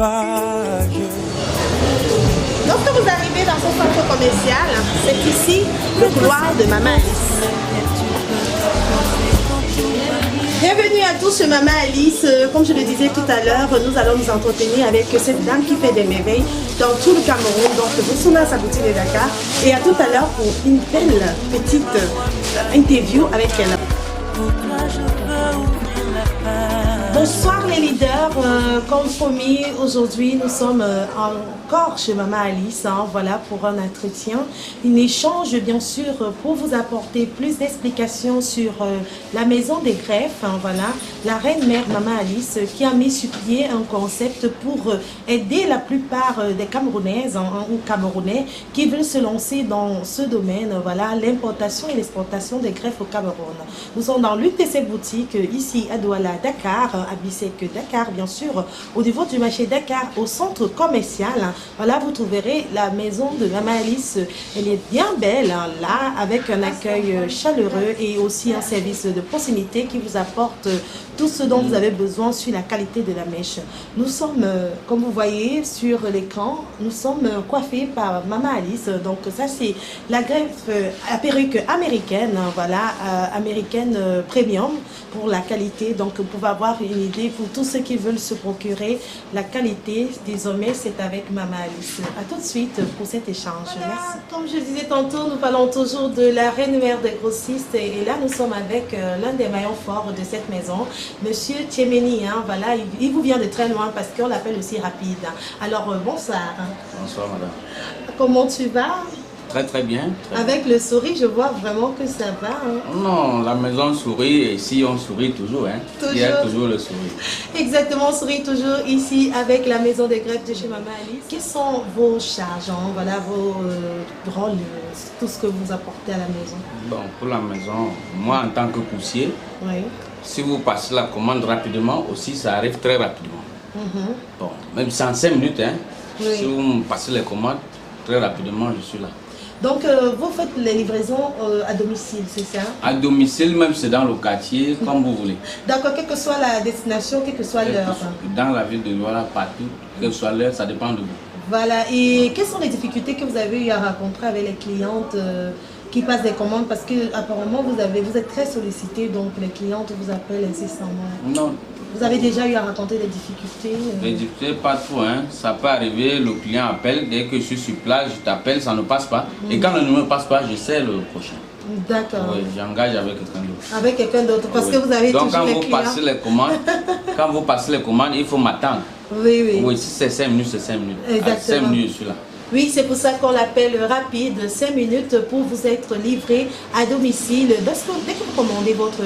Lorsque vous arrivez dans ce centre commercial, c'est ici le couloir de Maman Alice. Bienvenue à tous chez Maman Alice. Comme je le disais tout à l'heure, nous allons nous entretenir avec cette dame qui fait des merveilles dans tout le Cameroun. Donc vous serez à sa boutique de Dakar. Et à tout à l'heure pour une belle petite interview avec elle. Bonsoir les leaders, comme promis, aujourd'hui nous sommes encore chez Maman Alice, voilà, pour un entretien, un échange bien sûr pour vous apporter plus d'explications sur la maison des greffes, voilà, la reine-mère Maman Alice qui a mis sur pied un concept pour aider la plupart des Camerounaises ou Camerounais qui veulent se lancer dans ce domaine, voilà, l'importation et l'exportation des greffes au Cameroun. Nous sommes dans l'une de ces boutiques ici à Douala, Dakar, à Bissek, Dakar, bien sûr, au niveau du marché Dakar, au centre commercial. Voilà, vous trouverez la maison de Maman Alice. Elle est bien belle, là, avec un accueil chaleureux et aussi un service de proximité qui vous apporte tout ce dont vous avez besoin sur la qualité de la mèche. Nous sommes, comme vous voyez sur l'écran, nous sommes coiffés par Maman Alice. Donc ça, c'est la greffe à perruque américaine, voilà, américaine premium pour la qualité. Donc vous pouvez avoir une idée pour tous ceux qui veulent se procurer la qualité. Désormais, c'est avec Maman Alice. A tout de suite pour cet échange. Merci. Comme je disais tantôt, nous parlons toujours de la reine-mère des grossistes. Et là, nous sommes avec l'un des maillons forts de cette maison, Monsieur Tchemeni. Voilà, il vous vient de très loin parce qu'on l'appelle aussi rapide. Alors, bonsoir. Bonsoir, madame. Comment tu vas? Très très bien. Avec le sourire, je vois vraiment que ça va. Non, la maison sourit et ici on sourit toujours. Toujours. Il y a toujours le sourire. Exactement, on sourit toujours ici avec la maison des greffes de chez Maman Alice. Quelles sont vos charges, voilà, vos rôles, tout ce que vous apportez à la maison? Bon, pour la maison, moi en tant que coursier, oui. Si vous passez la commande rapidement, aussi ça arrive très rapidement. Bon, même si en 5 minutes, oui. Si vous me passez les commandes, très rapidement je suis là. Donc, vous faites les livraisons à domicile, c'est ça? À domicile, même c'est dans le quartier, comme vous voulez. D'accord, quelle que soit la destination, quelle que soit l'heure. Dans la ville de Douala, partout, quelle que soit l'heure, ça dépend de vous. Voilà, et quelles sont les difficultés que vous avez eu à rencontrer avec les clientes qui passent des commandes? Parce que apparemment vous êtes très sollicité, donc les clientes vous appellent incessamment. Non. Vous avez déjà eu à rencontrer des difficultés? Les difficultés, pas trop. Ça peut arriver, le client appelle, dès que je suis sur place, je t'appelle, ça ne passe pas. Et quand le numéro ne passe pas, je sais le prochain. D'accord. Oui, j'engage avec quelqu'un d'autre. Avec quelqu'un d'autre, parce que vous avez donc, toujours les clients. Quand vous passez les commandes, il faut m'attendre. Oui, oui. Oui, si c'est 5 minutes, c'est 5 minutes. Exactement. À 5 minutes, je suis là. Oui, c'est pour ça qu'on l'appelle rapide, 5 minutes pour vous être livré à domicile. Dès que vous commandez votre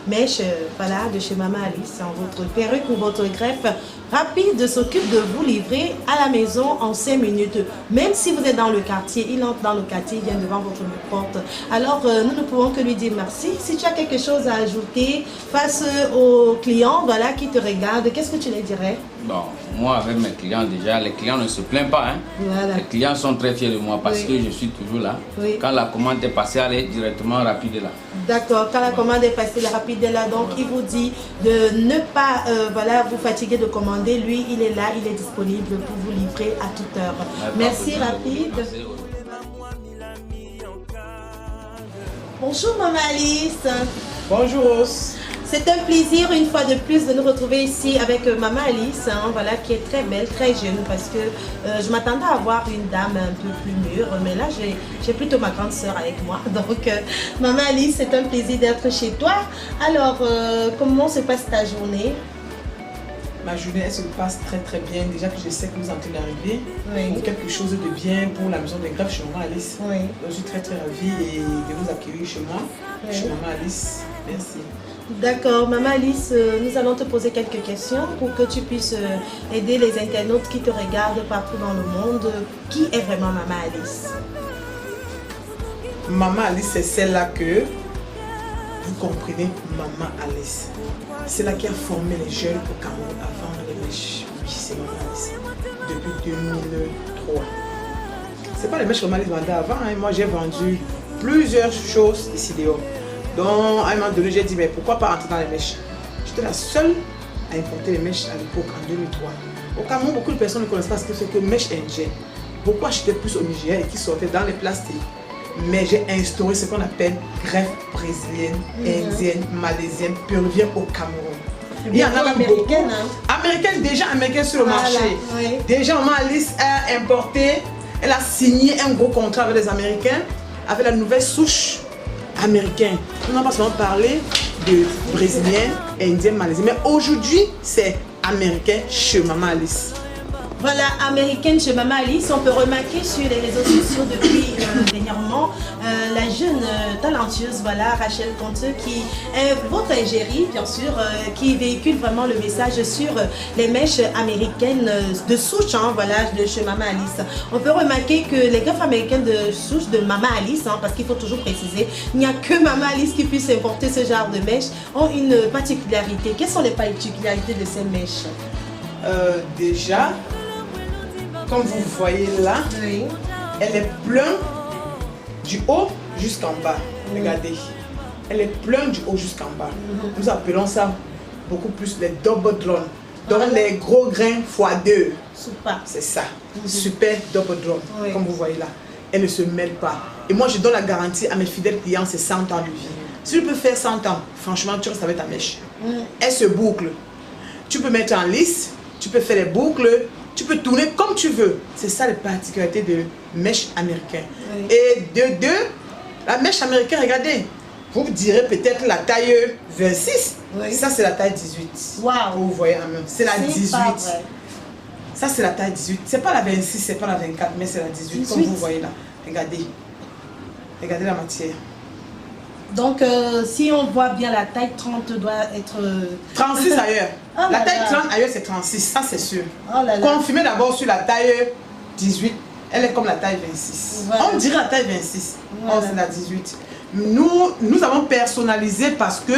mèche voilà, de chez Maman Alice, votre perruque ou votre greffe, rapide s'occupe de vous livrer à la maison en 5 minutes. Même si vous êtes dans le quartier, il entre dans le quartier, il vient devant votre porte. Alors, nous ne pouvons que lui dire merci. Si tu as quelque chose à ajouter face aux clients voilà, qui te regardent, qu'est-ce que tu les dirais? Bon, moi avec mes clients déjà, les clients ne se plaignent pas. Voilà. Les clients sont très fiers de moi parce que je suis toujours là. Oui. Quand la commande est passée, elle est directement rapide là. D'accord, quand la commande est passée, la rapide est là. Donc, il vous dit de ne pas voilà, vous fatiguer de commander. Lui, il est là, il est disponible pour vous livrer à toute heure. Merci, rapide. Merci. Bonjour, Maman Alice. Bonjour. C'est un plaisir une fois de plus de nous retrouver ici avec Maman Alice, voilà, qui est très belle, très jeune, parce que je m'attendais à voir une dame un peu plus mûre, mais là j'ai plutôt ma grande soeur avec moi. Donc Maman Alice, c'est un plaisir d'être chez toi. Alors, comment se passe ta journée? Ma journée, elle se passe très très bien. Déjà que je sais que vous êtes en train d'arriver pour quelque chose de bien pour la maison des greffes chez Maman Alice. Oui. Donc, je suis très très ravie de vous accueillir chez moi, chez Maman Alice. Merci. D'accord, Maman Alice, nous allons te poser quelques questions pour que tu puisses aider les internautes qui te regardent partout dans le monde. Qui est vraiment Maman Alice? Maman Alice, c'est celle-là que vous comprenez, Maman Alice. C'est là qui a formé les jeunes au Cameroun avant les mèches. Oui, c'est Maman Alice. Depuis 2003. C'est pas les mèches que Maman Alice vendait avant. Moi, j'ai vendu plusieurs choses ici dehors. Donc, à un moment donné, j'ai dit, mais pourquoi pas entrer dans les mèches? J'étais la seule à importer les mèches à l'époque, en 2003. Au Cameroun, beaucoup de personnes ne connaissent pas ce que c'est que mèche indienne. Beaucoup achetaient plus au Nigeria et qui sortaient dans les plastiques. Mais j'ai instauré ce qu'on appelle greffe brésilienne, indienne, malaisienne, péruvienne au Cameroun. Il y en a même américaine, américaine, déjà américaine sur le marché. Oui. Déjà, maman Alice a importé, elle a signé un gros contrat avec les Américains, avec la nouvelle souche américaine. On n'a pas seulement parlé de brésilienne, indienne, malaisienne, mais aujourd'hui, c'est américain chez maman Alice. Voilà, américaine chez Maman Alice, on peut remarquer sur les réseaux sociaux depuis dernièrement la jeune talentueuse, voilà, Rachel Conteux, qui est votre égérie, bien sûr, qui véhicule vraiment le message sur les mèches américaines de souche, hein, voilà, de chez Maman Alice. On peut remarquer que les greffes américaines de souche de Maman Alice, hein, parce qu'il faut toujours préciser, il n'y a que Maman Alice qui puisse importer ce genre de mèches, ont une particularité. Quelles sont les particularités de ces mèches? Déjà, comme vous voyez là, oui. Elle est pleine du haut jusqu'en bas. Regardez. Elle est pleine du haut jusqu'en bas. Nous appelons ça beaucoup plus les double drones. Donc les gros grains x2. C'est ça. Super double drone. Oui. Comme vous voyez là. Elle ne se mêle pas. Et moi je donne la garantie à mes fidèles clients, c'est 100 ans de vie. Si tu peux faire 100 ans, franchement tu restes avec ta mèche. Elle se boucle. Tu peux mettre en lisse, tu peux faire les boucles. Tu peux tourner comme tu veux. C'est ça la particularité de mèche américaine. Oui. Et de deux, la mèche américaine, regardez, vous direz peut-être la taille 26. Oui. Ça, c'est la taille 18. Wow. Vous voyez en même. C'est la 18. Ça, c'est la taille 18. C'est pas la 26, c'est pas la 24, mais c'est la 18, comme vous voyez là. Regardez. Regardez la matière. Donc, si on voit bien la taille 30 doit être... 36 ailleurs. Oh la taille 30 ailleurs, c'est 36, ça c'est sûr. Oh confirmez d'abord sur la taille 18, elle est comme la taille 26. Voilà. On dirait la taille 26, voilà. Oh, c'est la 18. Nous avons personnalisé parce que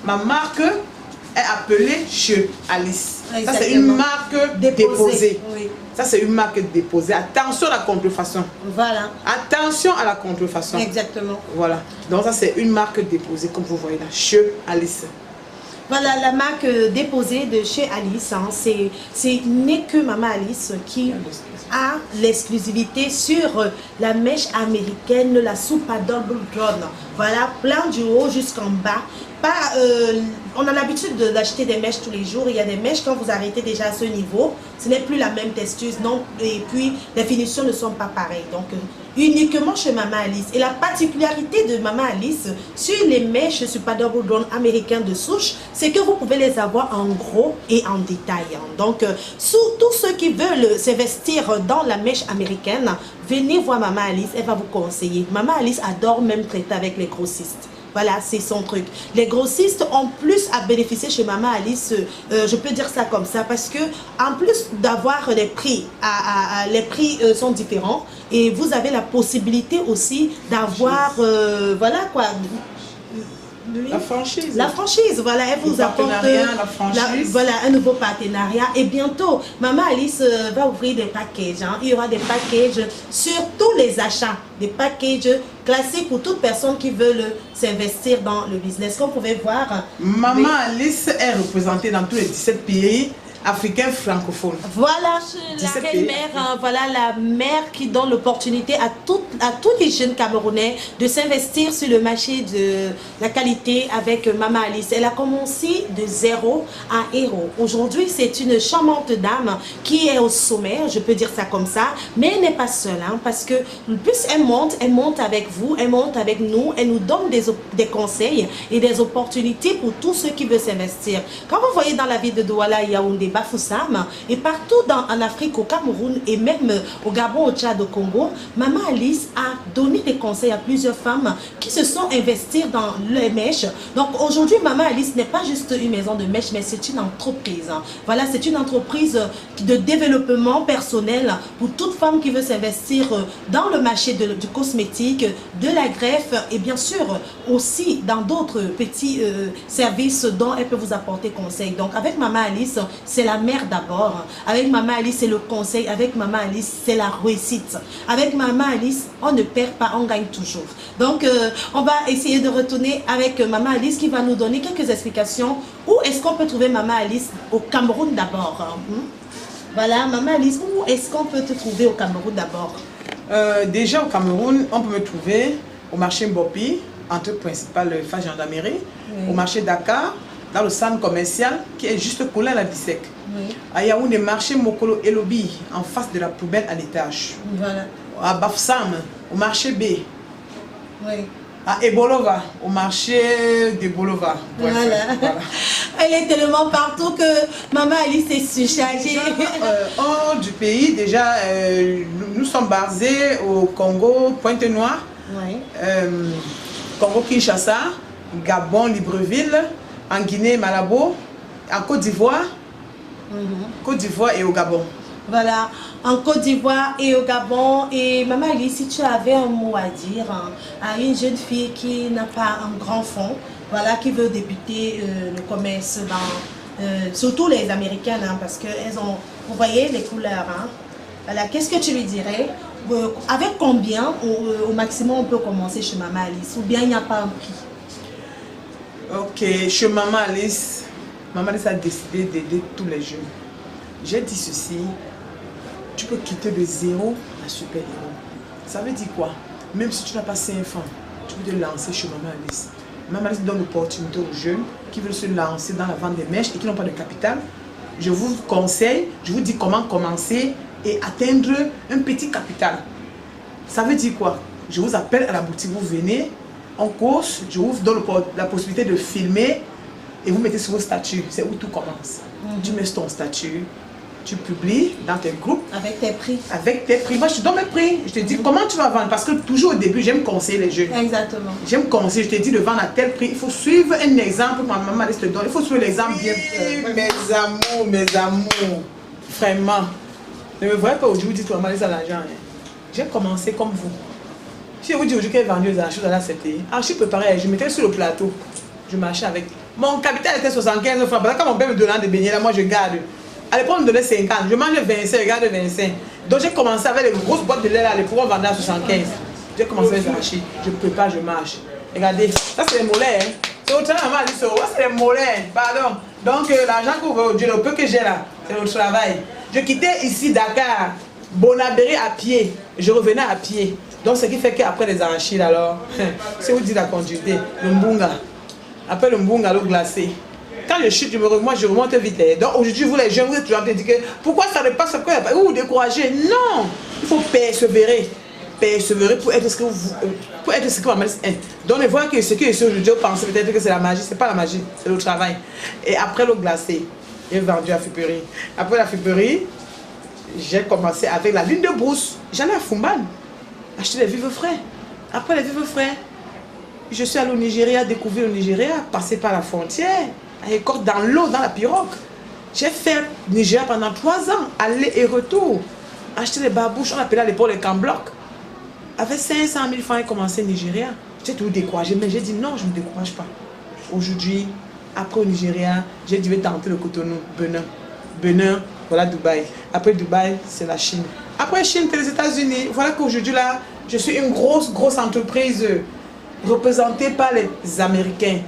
ma marque est appelée chez Alice. Exactement. Ça c'est une marque déposée. Oui. Ça c'est une marque déposée. Attention à la contrefaçon. Voilà. Attention à la contrefaçon. Exactement. Voilà. Donc ça c'est une marque déposée comme vous voyez là, chez Alice. Voilà la marque déposée de chez Alice. Hein. C'est n'est que Maman Alice qui a l'exclusivité sur la mèche américaine, la soupe à double drone. Voilà, plein du haut jusqu'en bas. Pas, on a l'habitude d'acheter des mèches tous les jours. Il y a des mèches, quand vous arrêtez déjà à ce niveau, ce n'est plus la même texture. Non, et puis les finitions ne sont pas pareilles. Donc, uniquement chez Maman Alice. Et la particularité de Maman Alice sur les mèches Super Double Drone américains de souche, c'est que vous pouvez les avoir en gros et en détail. Donc, tous ceux qui veulent s'investir dans la mèche américaine, venez voir Maman Alice, elle va vous conseiller. Maman Alice adore même traiter avec les grossistes. Voilà, c'est son truc. Les grossistes ont plus à bénéficier chez Maman Alice, je peux dire ça comme ça, parce que en plus d'avoir les prix, les prix sont différents et vous avez la possibilité aussi d'avoir, voilà quoi. Oui. La franchise. La franchise, voilà, elle vous apporte la franchise. Voilà, un nouveau partenariat. Et bientôt, Maman Alice va ouvrir des packages. Hein. Il y aura des packages sur tous les achats. Des packages classiques pour toute personne qui veut s'investir dans le business. Comme vous pouvez voir. Maman Alice est représentée dans tous les 17 pays africain francophone. Voilà la reine mère, hein, voilà la mère qui donne l'opportunité à tous les jeunes Camerounais de s'investir sur le marché de la qualité avec Maman Alice. Elle a commencé de 0 à héros. Aujourd'hui, c'est une charmante dame qui est au sommet, je peux dire ça comme ça, mais elle n'est pas seule, hein, parce que plus elle monte avec vous, elle monte avec nous, elle nous donne des conseils et des opportunités pour tous ceux qui veulent s'investir. Quand vous voyez dans la ville de Douala, Yaoundé, Bafoussam et partout en Afrique, au Cameroun et même au Gabon, au Tchad, au Congo, Maman Alice a donné des conseils à plusieurs femmes qui se sont investies dans les mèches. Donc aujourd'hui, Maman Alice n'est pas juste une maison de mèches, mais c'est une entreprise. Voilà, c'est une entreprise de développement personnel pour toute femme qui veut s'investir dans le marché du cosmétique, de la greffe et bien sûr aussi dans d'autres petits services dont elle peut vous apporter conseil. Donc avec Maman Alice, c'est la mère d'abord. Avec Maman Alice, c'est le conseil. Avec Maman Alice, c'est la réussite. Avec Maman Alice, on ne perd pas, on gagne toujours. Donc, on va essayer de retourner avec Maman Alice qui va nous donner quelques explications. Où est-ce qu'on peut trouver Maman Alice au Cameroun d'abord? Voilà, Maman Alice, où est-ce qu'on peut te trouver au Cameroun d'abord? Déjà au Cameroun, on peut me trouver au marché Mbopi, entrée principale face gendarmerie, au marché Dakar, dans le centre commercial qui est juste collé à la Bissec. À Yaoundé, marché Mokolo Elobi, en face de la poubelle à l'étage. Voilà. À Bafsam, au marché B. Oui. À Ebolova, au marché de Bolova. Voilà. Elle est tellement partout que Maman Alice est surchargée. Hors du pays, déjà, nous sommes basés au Congo, Pointe-Noire, Congo Kinshasa, Gabon, Libreville, en Guinée, Malabo, en Côte d'Ivoire, Côte d'Ivoire et au Gabon. Voilà, en Côte d'Ivoire et au Gabon. Et Maman Alice, si tu avais un mot à dire à une jeune fille qui n'a pas un grand fonds, voilà, qui veut débuter le commerce dans, surtout les Américaines, hein, parce qu'elles ont, vous voyez les couleurs, hein. Voilà, qu'est-ce que tu lui dirais? Avec combien au maximum on peut commencer chez Maman Alice? Ou bien il n'y a pas un prix? Ok, chez Maman Alice a décidé d'aider tous les jeunes. J'ai dit ceci, tu peux quitter de zéro à super héros. Ça veut dire quoi? Même si tu n'as pas 5 francs, tu peux te lancer chez Maman Alice. Maman Alice donne l'opportunité aux jeunes qui veulent se lancer dans la vente des mèches et qui n'ont pas de capital. Je vous conseille, je vous dis comment commencer et atteindre un petit capital. Ça veut dire quoi? Je vous appelle à la boutique, vous venez en course, je vous donne la possibilité de filmer et vous mettez sur vos statuts. C'est où tout commence. Tu mets ton statut, tu publies dans tes groupes. Avec tes prix. Avec tes prix. Moi, je te donne mes prix. Je te dis comment tu vas vendre. Parce que toujours au début, j'aime conseiller les jeunes. Exactement. J'aime conseiller. Je te dis de vendre à tel prix. Il faut suivre un exemple. Ma maman te donne. Il faut suivre l'exemple bien. Mes amours. Vraiment. Ne me voyez pas aujourd'hui, dites maman, laisse l'argent. J'ai commencé comme vous. Si je vous dis aujourd'hui qu'elle vendait des choses, elle a accepté. Ah, je suis préparée. Je mettais sur le plateau. Je marchais avec. Mon capital était 75 francs. Quand mon père me donnait des beignets, là, moi je garde. À l'époque, on me donnait 50. Je mangeais 25, je garde 25. Donc j'ai commencé avec les grosses boîtes de lait là, les pouvoirs vendus à 75. J'ai commencé à les arracher. Je prépare, je marche. Regardez, ça c'est les mollets. Hein. C'est au travail, maman dit ça. C'est les mollets. Pardon. Donc l'argent que vous voyez, le peu que j'ai là, c'est le travail. Je quittais ici Dakar, Bonabéry à pied. Je revenais à pied. Donc ce qui fait qu'après les arachides alors, c'est vous dites la continuité, le mbunga. Après le mbunga, l'eau glacée. Quand je chute, moi je remonte vite. Donc aujourd'hui, vous les jeunes, vous êtes toujours en train de dire que pourquoi ça ne passe pas, vous vous découragez. Non, il faut persévérer. Persévérer pour être ce que vous, pour être ce que maman est. Donc on voit que ce que je suis aujourd'hui, vous pensez peut-être que c'est la magie. C'est pas la magie, c'est le travail. Et après l'eau glacée, j'ai vendu à Fuperie. Après la Fuperie, j'ai commencé avec la ligne de brousse. J'allais à Fumban, acheter les vivres frais. Après les vivres frais, je suis allée au Nigeria, découvrir le Nigeria, passer par la frontière, aller dans l'eau, dans la pirogue. J'ai fait Nigeria pendant 3 ans, aller et retour. Acheter les babouches, on appelait à l'époque les camblocs. Avec 500 000 francs, j'ai commencé au Nigeria. J'ai tout découragé, mais j'ai dit non, je ne me décourage pas. Aujourd'hui, après au Nigeria, j'ai dû tenter le Cotonou, Benin. Benin, voilà Dubaï. Après Dubaï, c'est la Chine. Après Chine, c'est les États-Unis. Voilà qu'aujourd'hui, là, je suis une grosse entreprise représentée par les Américains.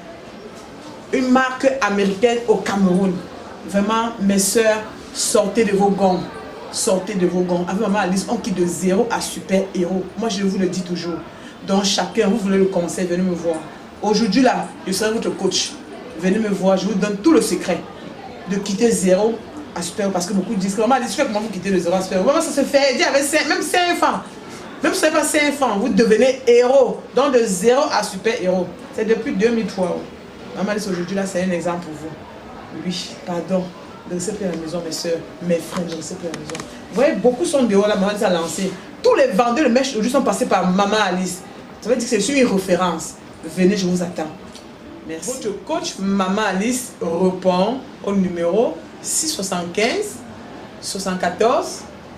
Une marque américaine au Cameroun. Vraiment, mes soeurs, sortez de vos gonds. Sortez de vos gonds. Avec Maman Alice, on quitte de zéro à super héros. Moi, je vous le dis toujours. Donc, chacun, vous voulez le conseil, venez me voir. Aujourd'hui, là, je serai votre coach. Venez me voir, je vous donne tout le secret de quitter zéro à super héros. Parce que beaucoup disent que Maman Alice, comment vous quittez de zéro à super héros. Comment ça se fait? Dis avec 5, même 5 francs. Même si ce n'est pas 5 francs, vous devenez héros. Donc, de zéro à super héros. C'est depuis 2003. Maman Alice, aujourd'hui, là, c'est un exemple pour vous. Oui, pardon. Ne restez plus à la maison, mes soeurs, mes frères, ne restez plus à la maison. Vous voyez, beaucoup sont dehors, là, Maman Alice a lancé. Tous les vendeurs de mèches aujourd'hui sont passés par Maman Alice. Ça veut dire que c'est une référence. Venez, je vous attends. Merci. Votre coach Maman Alice répond au numéro 675 74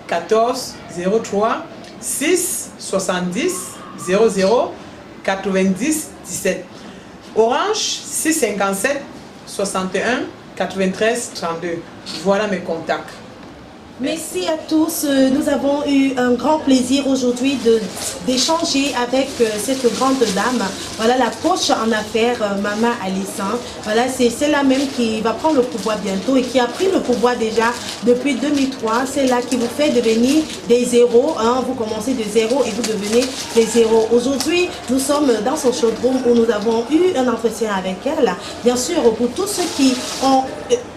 14 03 6 70 00 90 17. Orange 657 61 93 32. Voilà mes contacts. Merci à tous. Nous avons eu un grand plaisir aujourd'hui d'échanger avec cette grande dame. Voilà la coach en affaires, Maman Alice. Voilà, c'est la même qui va prendre le pouvoir bientôt et qui a pris le pouvoir déjà depuis 2003. C'est là qui vous fait devenir des zéros. Vous commencez de zéro et vous devenez des zéros. Aujourd'hui, nous sommes dans son showroom où nous avons eu un entretien avec elle. Bien sûr, pour tous ceux qui ont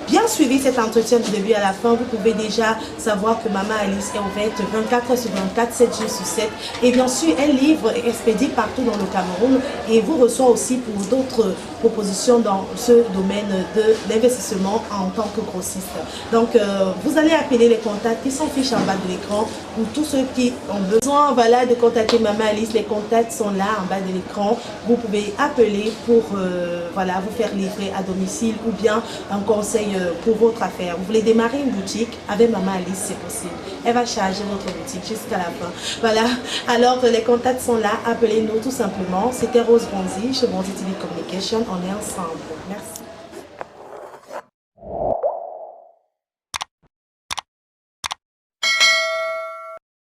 bien suivi cet entretien du début à la fin, vous pouvez déjà savoir que Maman Alice est ouverte 24 heures sur 24, 7 jours sur 7. Et bien sûr, elle livre et expédie partout dans le Cameroun et vous reçoit aussi pour d'autres propositions dans ce domaine de l'investissement en tant que grossiste. Donc, vous allez appeler les contacts qui s'affichent en bas de l'écran pour tous ceux qui ont besoin de contacter Maman Alice. Les contacts sont là en bas de l'écran. Vous pouvez appeler pour vous faire livrer à domicile ou bien un conseil pour votre affaire. Vous voulez démarrer une boutique avec Maman Alice, c'est possible. Elle va charger votre boutique jusqu'à la fin. Voilà. Alors, les contacts sont là. Appelez-nous tout simplement. C'était Rose Bonzi chez Bonzi TV Communication. On est ensemble. Merci.